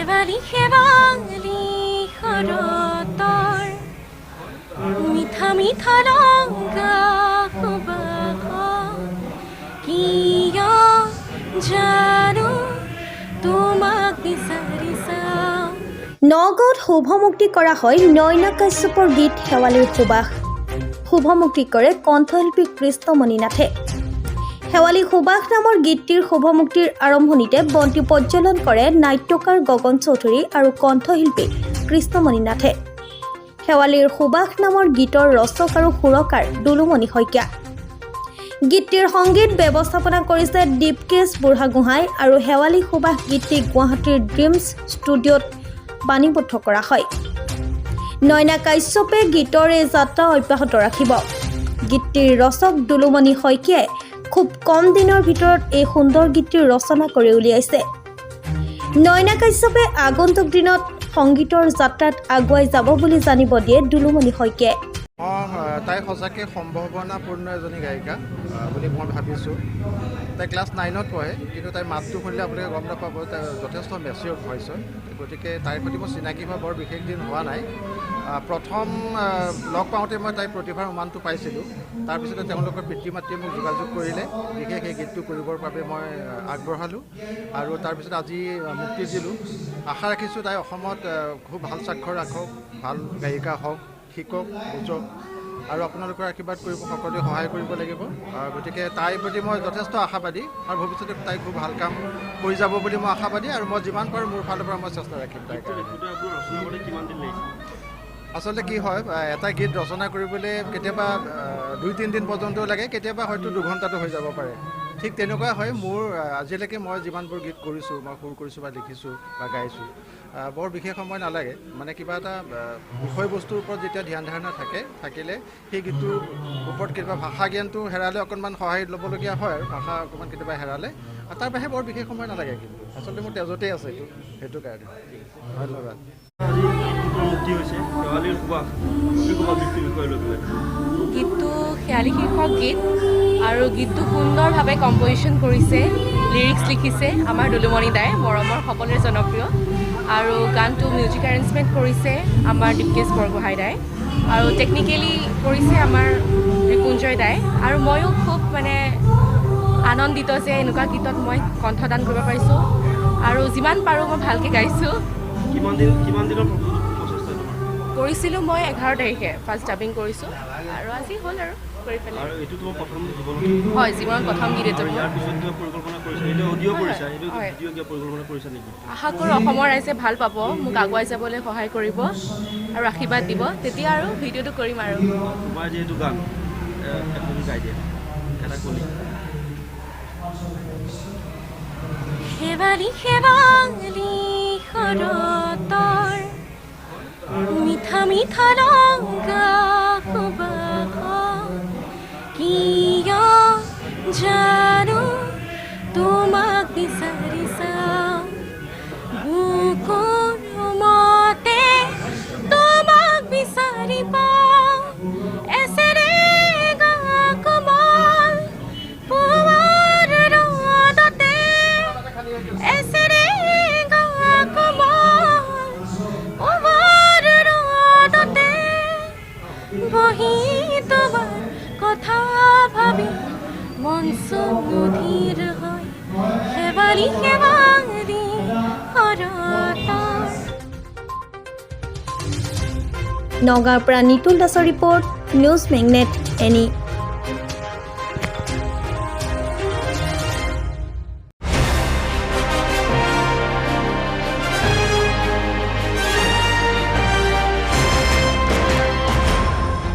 শেৱালি শেৱালি শৰতৰ মিঠা মিঠা লংকা সুবাস কিয় জানো তোমাক বিচাৰি চাওঁ। নগাঁৱত শুভমুক্তি কৰা হয় নয়না কাশ্যপৰ গীত শেৱালিৰ সুবাস। শুভমুক্তি কৰে কণ্ঠশিল্পী কৃষ্ণমণি নাথে। শেৱালি সুবাস নামৰ গীতটিৰ শুভমুক্তিৰ আৰম্ভণিতে বন্তি প্ৰজ্বলন কৰে নাট্যকাৰ গগন চৌধুৰী আৰু কণ্ঠশিল্পী কৃষ্ণমণি নাথে। শেৱালিৰ সুবাস নামৰ গীতৰ ৰচক আৰু সুৰকাৰ দুলুমণি শইকীয়া। গীতটিৰ সংগীত ব্যৱস্থাপনা কৰিছে দীপকেশ বুঢ়াগোহাঁই আৰু শেৱালি সুবাস গীতটি গুৱাহাটীৰ ড্ৰিমছ ষ্টুডিঅ'ত বাণীবদ্ধ কৰা হয়। নয়না কাশ্যপে গীতৰ এই যাত্ৰা অব্যাহত ৰাখিব। গীতটিৰ ৰচক দুলুমণি শইকীয়াই খুব কম দিনৰ ভিতৰত এই সুন্দৰ গীতটি ৰচনা কৰি উলিয়াইছে। নয়না কাশ্যপে আগন্তুক দিনত সংগীতৰ যাত্ৰাত আগুৱাই যাব বুলি জানিব দিয়ে দুলুমণি শইকীয়াই। তাই সঁচাকৈ সম্ভাৱনাপূৰ্ণ এজনী গায়িকা বুলি মই ভাবিছোঁ। তাই ক্লাছ 9ত পঢ়ে, কিন্তু তাইৰ মাতটো শুনিলে আপোনালোকে গম নাপাব তাই যথেষ্ট মেচিয়ৰ ভইচ হয়। গতিকে তাইৰ প্ৰতি মোৰ চিনাকি হোৱা বৰ বিশেষ দিন হোৱা নাই। প্ৰথম লগ পাওঁতে মই তাইৰ প্ৰতিভাৰ উমানটো পাইছিলোঁ। তাৰপিছতে তেওঁলোকৰ পিতৃ মাতৃয়ে মোক যোগাযোগ কৰিলে, বিশেষ সেই গীতটো কৰিবৰ বাবে মই আগবঢ়ালোঁ আৰু তাৰপিছত আজি মুক্তি দিলোঁ। আশা ৰাখিছোঁ তাই অসমত খুব ভাল স্বাক্ষৰ ৰাখক, ভাল গায়িকা হওক, শিকক, বুজক আৰু আপোনালোকৰ আশীৰ্বাদ কৰিব, সকলোৱে সহায় কৰিব লাগিব। গতিকে তাইৰ প্ৰতি মই যথেষ্ট আশাবাদী আৰু ভৱিষ্যতে তাই খুব ভাল কাম কৰি যাব বুলি মই আশাবাদী আৰু মই যিমান পাৰোঁ মোৰ ফালৰ পৰা মই চেষ্টা ৰাখিম তাইক। আচলতে কি হয়, এটা গীত ৰচনা কৰিবলৈ কেতিয়াবা 2-3 দিন পৰ্যন্তও লাগে, কেতিয়াবা হয়তো 2 ঘণ্টাতো হৈ যাব পাৰে। ঠিক তেনেকুৱা হয় মোৰ আজিলৈকে মই যিমানবোৰ গীত কৰিছোঁ, মই সুৰ কৰিছোঁ বা লিখিছোঁ বা গাইছোঁ, বৰ বিশেষ সময় নালাগে। মানে কিবা এটা বিষয়বস্তুৰ ওপৰত যেতিয়া ধ্যান ধাৰণা থাকিলে সেই গীতটোৰ ওপৰত কেতিয়াবা ভাষা জ্ঞানটো হেৰালে অকণমান সহায় ল'বলগীয়া হয় আৰু ভাষা অকণমান কেতিয়াবা হেৰালে, আৰু তাৰ বাহিৰে বৰ বিশেষ সময় নালাগে। কিন্তু আচলতে মোৰ তেজতেই আছে সেইটো কাৰণে। ধন্যবাদ। গীতটো শেৱালি শীৰ্ষক গীত আৰু গীতটো সুন্দৰভাৱে কম্প'জিশ্যন কৰিছে, লিৰিক্স লিখিছে আমাৰ দুলুমণি দাই, মৰমৰ সকলোৰে জনপ্ৰিয়। আৰু গানটো মিউজিক এৰেঞ্জমেণ্ট কৰিছে আমাৰ দীপকেশ বৰগোহাঁই দাই আৰু টেকনিকেলি কৰিছে আমাৰ ৰিপুঞ্জয় দাই। আৰু ময়ো খুব আনন্দিত যে এনেকুৱা গীতত মই কণ্ঠদান কৰিব পাৰিছোঁ আৰু যিমান পাৰোঁ মই ভালকৈ গাইছোঁ। কৰিছিলোঁ মই 11 তাৰিখে ফাৰ্ষ্ট ডাবিং কৰিছোঁ আৰু আজি হ'ল আৰু কৰি পেলাই। হয়, জীৱনত প্ৰথম গীত এইটো। আশা কৰোঁ অসমৰ ৰাইজে ভাল পাব, মোক আগুৱাই যাবলৈ সহায় কৰিব আৰু আশীৰ্বাদ দিব, তেতিয়া আৰু ভিডিঅ'টো কৰিম আৰু। শেৱালি শেৱালি শৰতৰ মিঠা মিঠা লংকা সুবাস কিয় জানো তোমাক বিচাৰি চাওঁ। বুকুৰ মতে তোমাক বিচাৰি পাওঁ, এছেৰে গা কোমল পুৱাৰ ৰ'দতে, এছেৰে গা কোমল পুৱাৰ ৰ'দতে বহি তোমাৰ কথা ভাবি মন সুধীৰ হয়। শেৱালি শেৱালি শৰতৰ। নগাঁৱৰ পৰা নিতুল দাসৰ ৰিপৰ্ট, নিউজ মেগনেট এনি।